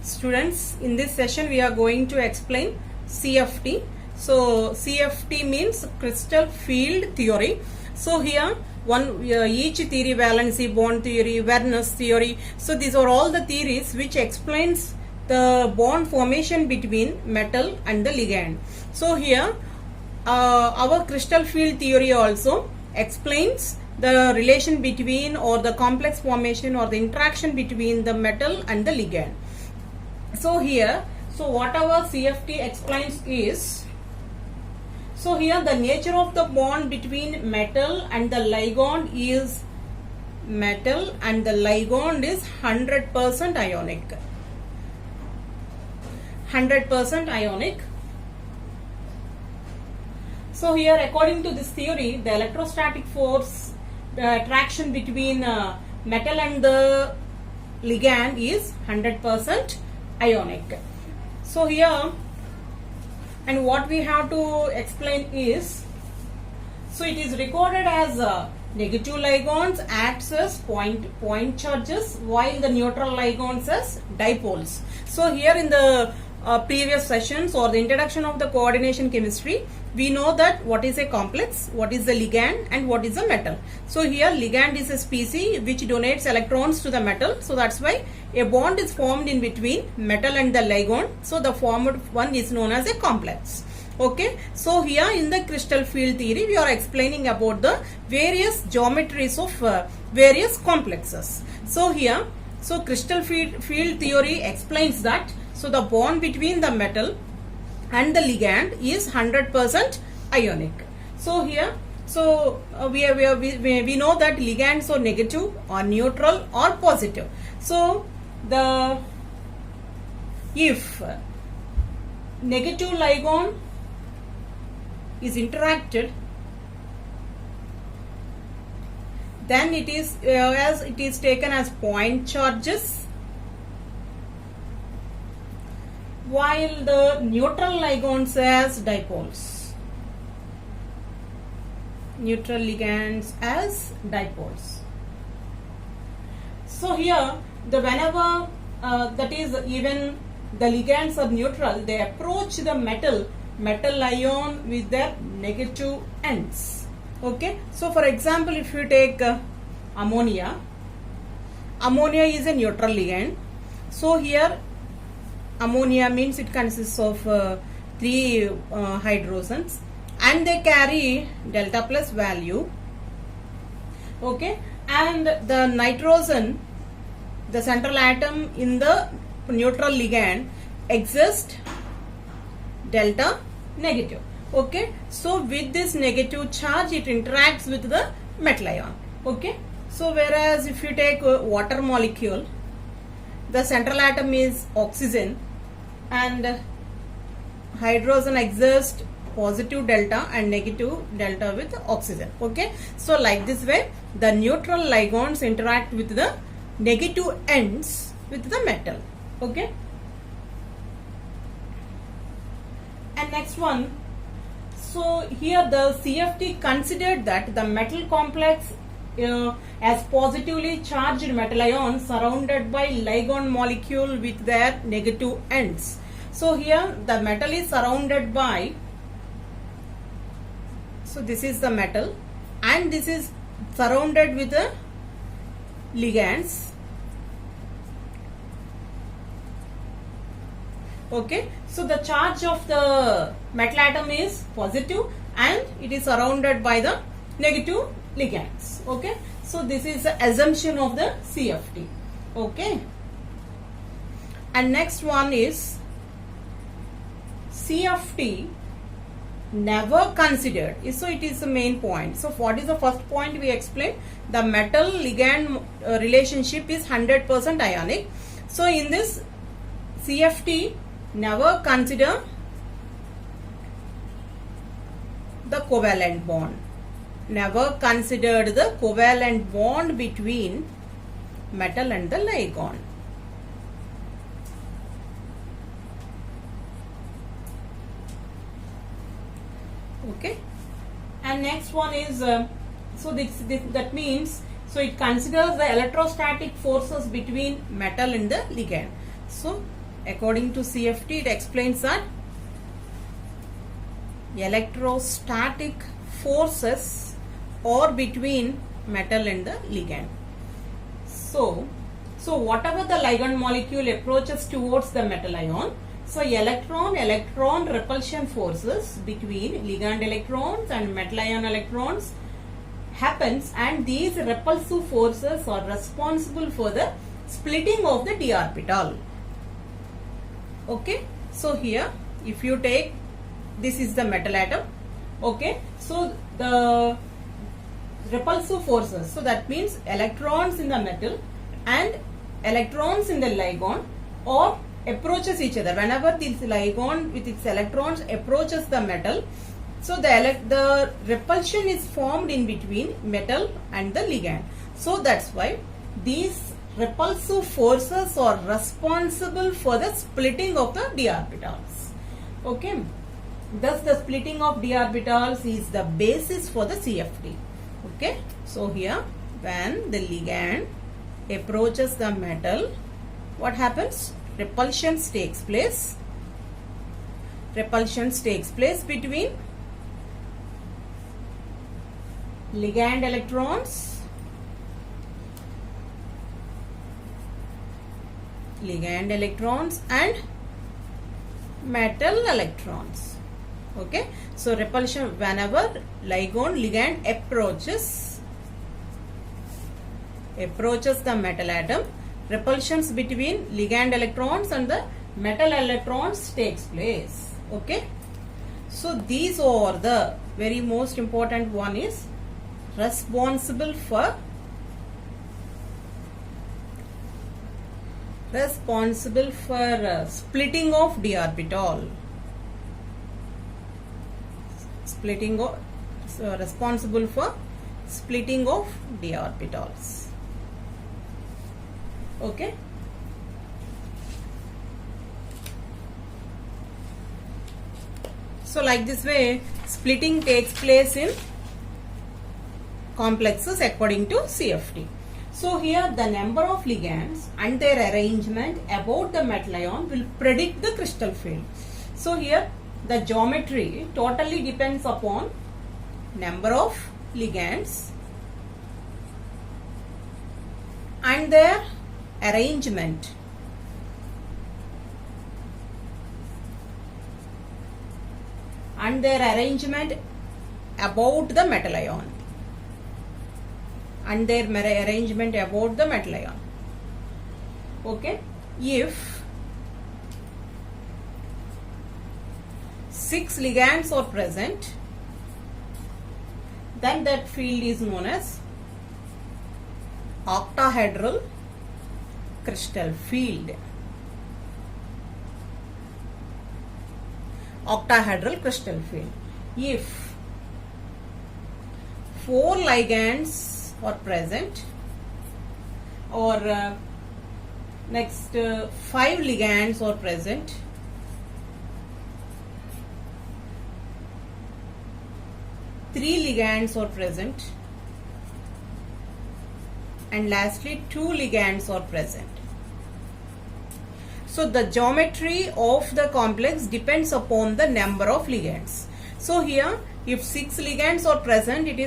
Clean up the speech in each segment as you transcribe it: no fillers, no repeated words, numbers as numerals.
Students, in this session we are going to explain CFT. So CFT means crystal field theory. So here each theory, valency bond theory, Werner's theory. So these are all the theories which explains the bond formation between metal and the ligand. So here our crystal field theory also explains the relation between or the complex formation or the interaction between the metal and the ligand. So here, what our CFT explains is, so here the nature of the bond between metal and the ligand is metal and the ligand is 100% ionic. 100% ionic. So here, according to this theory, the electrostatic force, the attraction between metal and the ligand is 100% ionic. So here, and what we have to explain is, so it is recorded as negative ligands acts as point charges, while the neutral ligands as dipoles. So here in the previous sessions or the introduction of the coordination chemistry, we know that what is a complex, what is the ligand, and what is a metal. So here ligand is a species which donates electrons to the metal. So that's why a bond is formed in between metal and the ligand. So the formed one is known as a complex. Okay. So here in the crystal field theory, we are explaining about the various geometries of various complexes. So here, so crystal field theory explains that, so the bond between the metal and the ligand is 100% ionic. So here, so we know that ligands are negative or neutral or positive. So if negative ligand is interacted, then it is as it is taken as point charges, while the neutral ligands as dipoles. Neutral ligands as dipoles. So here, whenever that is, even the ligands are neutral, they approach the metal ion with their negative ends. Okay. So for example, if you take ammonia is a neutral ligand. So here ammonia means it consists of 3 hydrogens and they carry delta plus value. Okay. And the nitrogen, the central atom in the neutral ligand, exists delta negative. Okay. So with this negative charge, it interacts with the metal ion. Okay. So whereas if you take water molecule, the central atom is oxygen and hydrogen exists positive delta and negative delta with oxygen. Okay. So like this way, the neutral ligands interact with the negative ends with the metal. Okay. And next one, so here the CFT considered that the metal complex as positively charged metal ions surrounded by ligand molecule with their negative ends. So here the metal is surrounded by, so this is the metal and this is surrounded with the ligands. Okay. So the charge of the metal atom is positive and it is surrounded by the negative ligands. Okay. So this is the assumption of the CFT. Okay. And next one is CFT never considered. So it is the main point. So what is the first point we explained? The metal ligand relationship is 100% ionic. So in this CFT never consider the covalent bond. Never considered the covalent bond between metal and the ligand. Okay. And next one is, so that means, so it considers the electrostatic forces between metal and the ligand. So according to CFT, it explains that electrostatic forces are between metal and the ligand. So whatever the ligand molecule approaches towards the metal ion, so electron repulsion forces between ligand electrons and metal ion electrons happens, and these repulsive forces are responsible for the splitting of the d orbital. Okay, so here if you take, this is the metal atom. Okay, so the repulsive forces, so that means electrons in the metal and electrons in the ligand or approaches each other. Whenever this ligand with its electrons approaches the metal, so the repulsion is formed in between metal and the ligand. So that's why these repulsive forces are responsible for the splitting of the d orbitals. Okay, thus the splitting of d orbitals is the basis for the CFT. Okay, so here when the ligand approaches the metal, what happens? Repulsions takes place between ligand electrons and metal electrons. Okay, so repulsion, whenever ligand approaches the metal atom, repulsions between ligand electrons and the metal electrons takes place. Okay, so these are the very most important one is responsible for splitting of d orbital. Responsible for splitting of d orbitals. Okay, so like this way splitting takes place in complexes according to CFT. So here the number of ligands and their arrangement about the metal ion will predict the crystal field. So here the geometry totally depends upon number of ligands and their arrangement about the metal ion. Okay, if 6 ligands are present, then that field is known as octahedral crystal field. If 4 ligands are present, or 5 ligands are present, three ligands are present, and lastly 2 ligands are present. So the geometry of the complex depends upon the number of ligands. So here if 6 ligands are present, it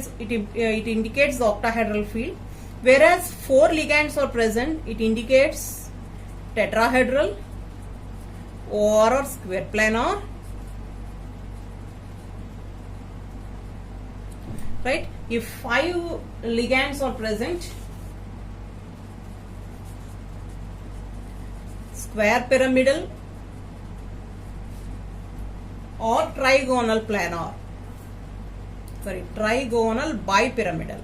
indicates the octahedral field, whereas 4 ligands are present, it indicates tetrahedral or square planar. Right? If 5 ligands are present, square pyramidal or trigonal planar. Trigonal bipyramidal.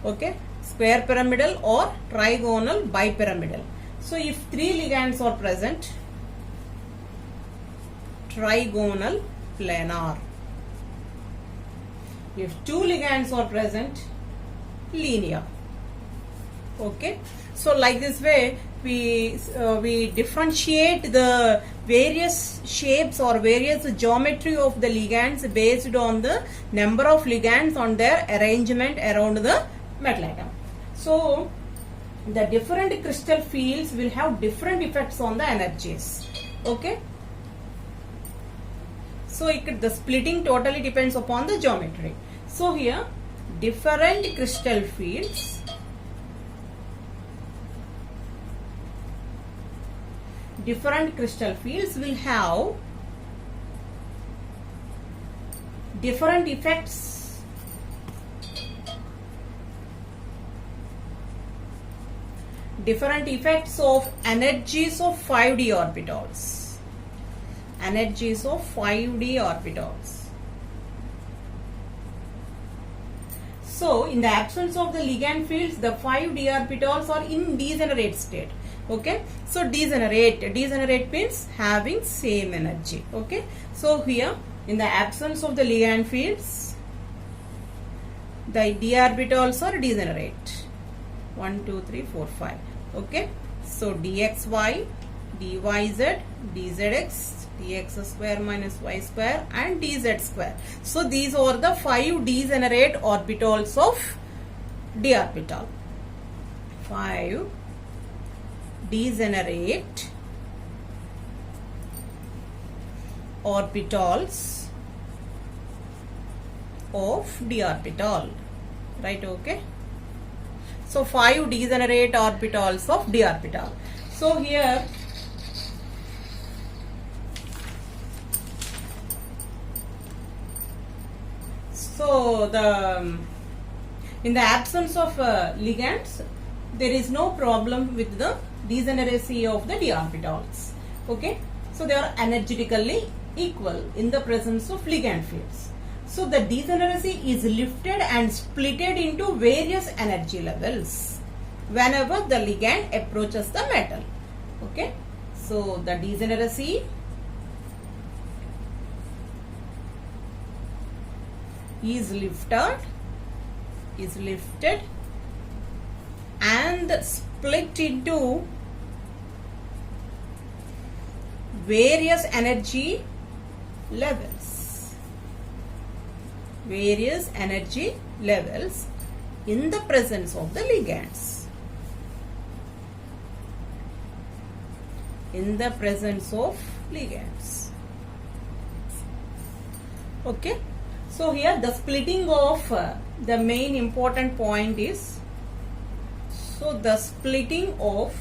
Okay, square pyramidal or trigonal bipyramidal. So if 3 ligands are present, trigonal planar. If 2 ligands are present, linear. Okay, so like this way we differentiate the various shapes or various geometry of the ligands based on the number of ligands on their arrangement around the metal atom. So the different crystal fields will have different effects on the energies. Okay. So the splitting totally depends upon the geometry. So here different crystal fields will have different effects of energies of 5d orbitals. Energies of 5d orbitals. So in the absence of the ligand fields, the 5d orbitals are in degenerate state. Okay, so degenerate means having same energy. Okay, so here in the absence of the ligand fields, the d orbitals are degenerate. 1 2 3 4 5. Okay, so dxy, dyz, dzx, dx square minus y square and dz square. So these are the 5 degenerate orbitals of d orbital. 5 degenerate orbitals of d orbital. Right, okay. So 5 degenerate orbitals of d orbital. So here in the absence of ligands, there is no problem with the degeneracy of the d orbitals. Okay, so they are energetically equal in the presence of ligand fields. So the degeneracy is lifted and splitted into various energy levels whenever the ligand approaches the metal. Okay, so the degeneracy is lifted and split into various energy levels. In the presence of the ligands. Okay. So here the splitting of the main important point is, so the splitting of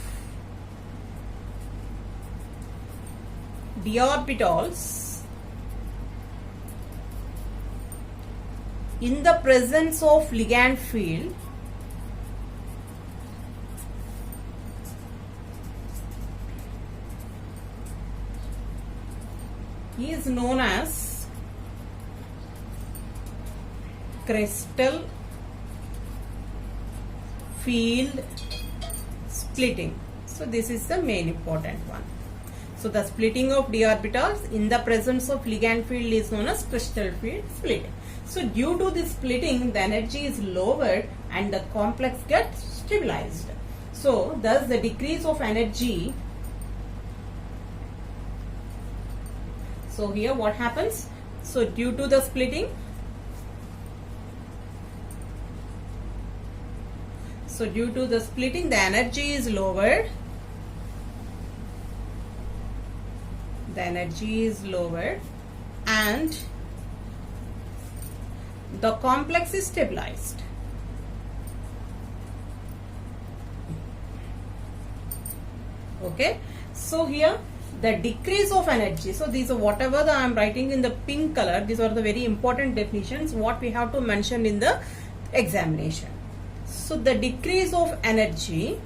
d orbitals in the presence of ligand field is known as crystal field splitting. So this is the main important one. So the splitting of d orbitals in the presence of ligand field is known as crystal field splitting. So due to this splitting, the energy is lowered and the complex gets stabilized. So thus the decrease of energy. So here what happens? So due to the splitting, the energy is lowered. And the complex is stabilized. Okay. So here the decrease of energy. So these are whatever I am writing in the pink color. These are the very important definitions what we have to mention in the examination. So the decrease of energy.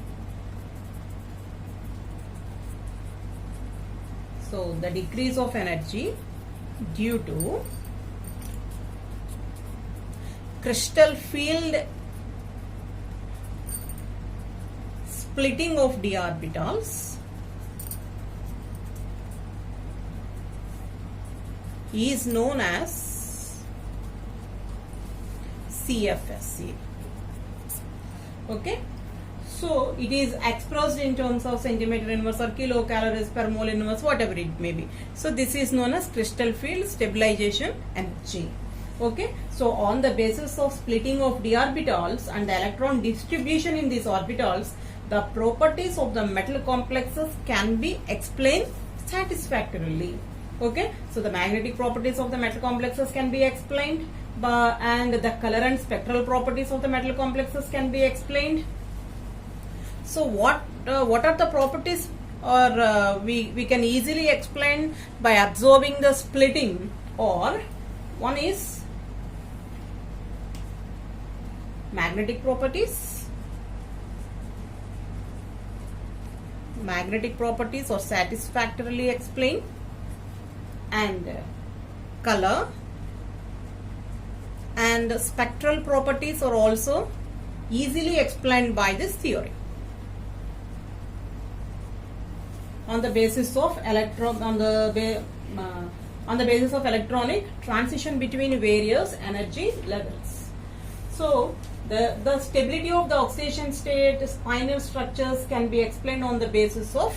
So the decrease of energy due to crystal field splitting of d orbitals is known as CFSE. Okay, so it is expressed in terms of centimeter inverse or kilocalories per mole inverse, whatever it may be. So this is known as crystal field stabilization energy. Okay, so on the basis of splitting of d orbitals and the electron distribution in these orbitals, the properties of the metal complexes can be explained satisfactorily. Okay, so the magnetic properties of the metal complexes can be explained, and the color and spectral properties of the metal complexes can be explained. So what are the properties, or we can easily explain by observing the splitting, or one is magnetic properties. Magnetic properties are satisfactorily explained, and color and spectral properties are also easily explained by this theory on the basis of basis of electronic transition between various energy levels. So the stability of the oxidation state, spinel structures can be explained on the basis of,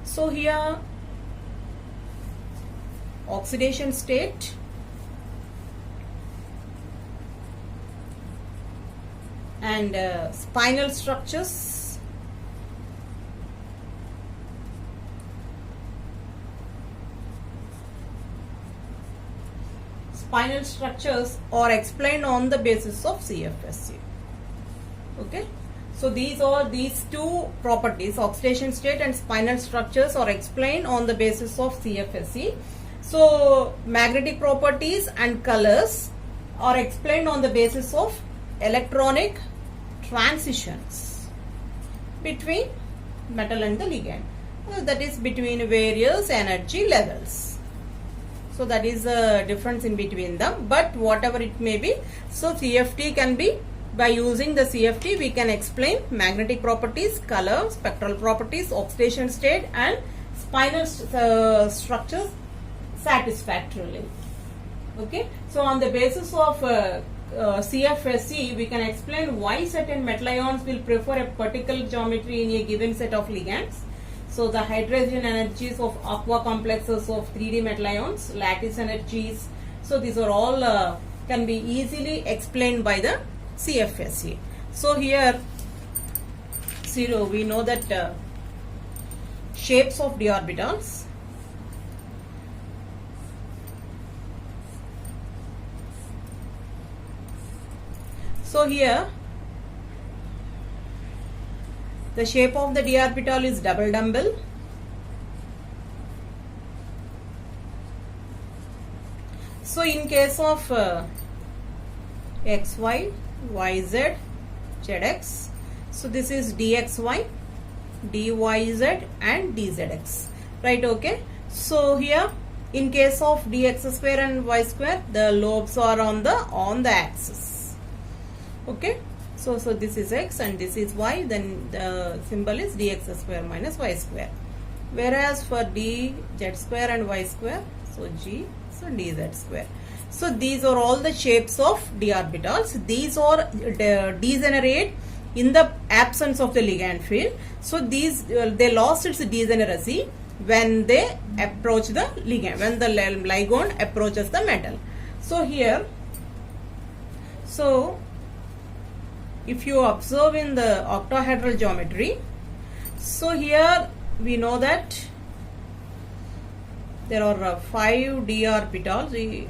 so here oxidation state, and spinel structures, are explained on the basis of CFSE. Okay, so these two properties, oxidation state and spinel structures, are explained on the basis of CFSE. So magnetic properties and colors are explained on the basis of electronic transitions between metal and the ligand, that is between various energy levels. So that is the difference in between them, but whatever it may be, so CFT can be, by using the CFT we can explain magnetic properties, color, spectral properties, oxidation state and spinal structures satisfactorily. Okay, so on the basis of CFSE we can explain why certain metal ions will prefer a particular geometry in a given set of ligands. So the hydrogen energies of aqua complexes of 3D metal ions, lattice energies, so these are all can be easily explained by the CFSE. So here we know that shapes of d orbitals, so here the shape of the d orbital is double dumbbell. So in case of xy, yz, zx, so this is dxy, dyz and dzx, right? Okay, so here in case of dx square and y square, the lobes are on the axis. Okay, so this is x and this is y, then the symbol is dx square minus y square. Whereas for d z square and y square, so g, so dz square. So these are all the shapes of d orbitals. These are degenerate in the absence of the ligand field. So these they lost its degeneracy when they approach the ligand, when the ligand approaches the metal. So here, so if you observe in the octahedral geometry, so here we know that there are 5 d orbitals,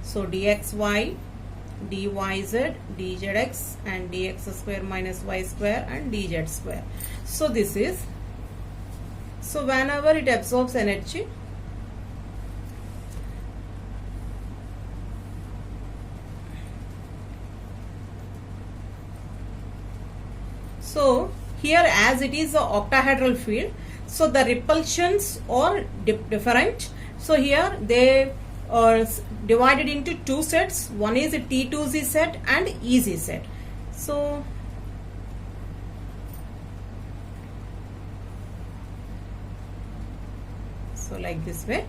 so dxy, dyz, dzx and dx square minus y square and dz square. So this is, so whenever it absorbs energy, so here as it is an octahedral field, so the repulsions are different. So here they are divided into two sets. One is a T2Z set and EZ set. So like this way.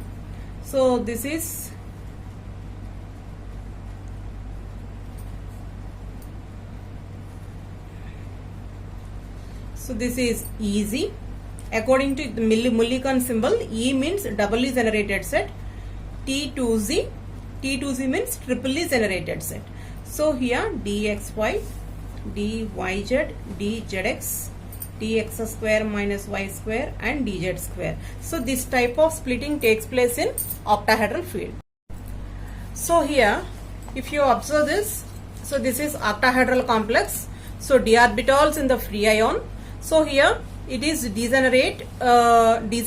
So this is, so this is EZ. According to the Mulliken symbol, E means doubly generated set, T2Z means triply generated set. So here dxy, dyz, dzx, dx square minus y square and dz square. So this type of splitting takes place in octahedral field. So here if you observe this, so this is octahedral complex. So d orbitals in the free ion. So here it is degenerate d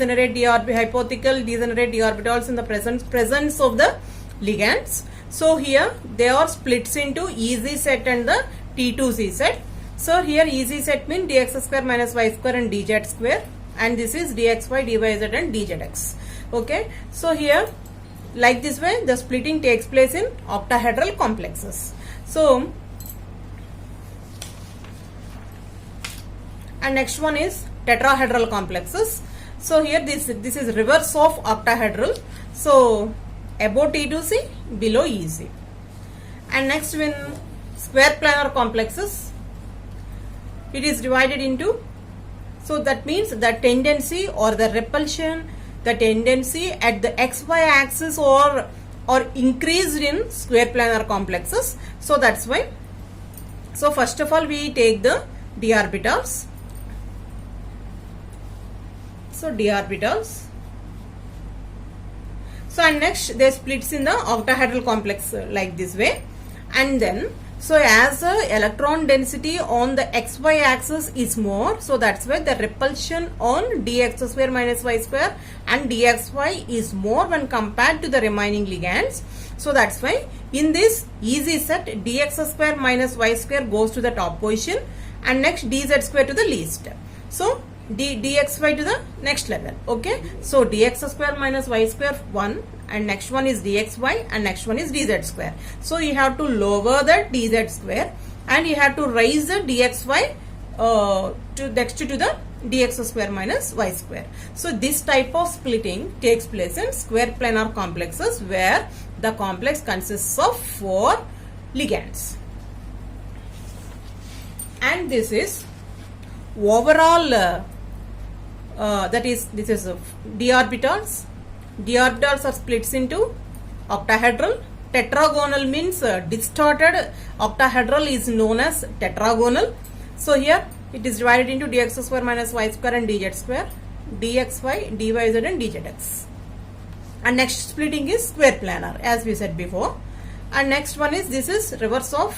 hypothetical degenerate d orbitals in the presence of the ligands. So here they are splits into EZ set and the T2Z set. So here EZ set means dx square minus y square and dz square, and this is dxy, dyz and dzx. Okay, so here like this way the splitting takes place in octahedral complexes. So and next one is tetrahedral complexes. So here this is reverse of octahedral. So above T2C, below EZ. And next when square planar complexes, it is divided into, so that means the tendency or the repulsion, the tendency at the xy axis or increased in square planar complexes. So that's why. So first of all we take the d orbitals. So d orbitals. So and next they splits in the octahedral complex like this way, and then so as the electron density on the xy axis is more, so that's why the repulsion on dx square minus y square and dxy is more when compared to the remaining ligands. So that's why in this EZ set dx square minus y square goes to the top position and next dz square to the least. So dxy to the next level. Okay, so dx square minus y square 1 and next one is dxy and next one is dz square. So you have to lower the dz square and you have to raise the dxy to next to the dx square minus y square. So this type of splitting takes place in square planar complexes where the complex consists of 4 ligands. And this is overall that is this is d orbitals. D orbitals are splits into octahedral. Tetragonal means distorted octahedral is known as tetragonal. So here it is divided into dx square minus y square and dz square, dxy, dyz and dzx. And next splitting is square planar as we said before. And next one is this is reverse of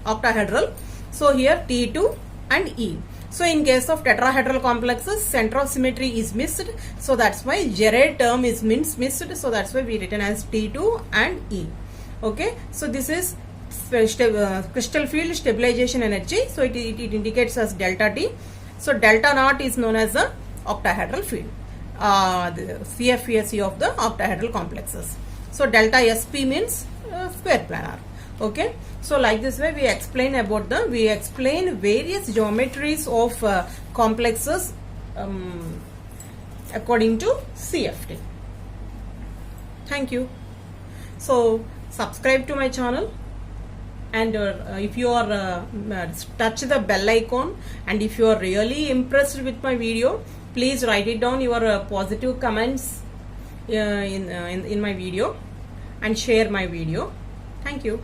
octahedral. So here T2 and E. So in case of tetrahedral complexes, center of symmetry is missed. So that's why Gerard term is missed. So that's why we written as T2 and E. Okay. So this is crystal field stabilization energy. So it indicates as delta T. So delta naught is known as the octahedral field. The CFESE of the octahedral complexes. So delta SP means square planar. Okay, so like this way we explain various geometries of complexes according to CFT. Thank you. So subscribe to my channel, and if you are touch the bell icon, and if you are really impressed with my video, please write it down your positive comments in my video and share my video. Thank you.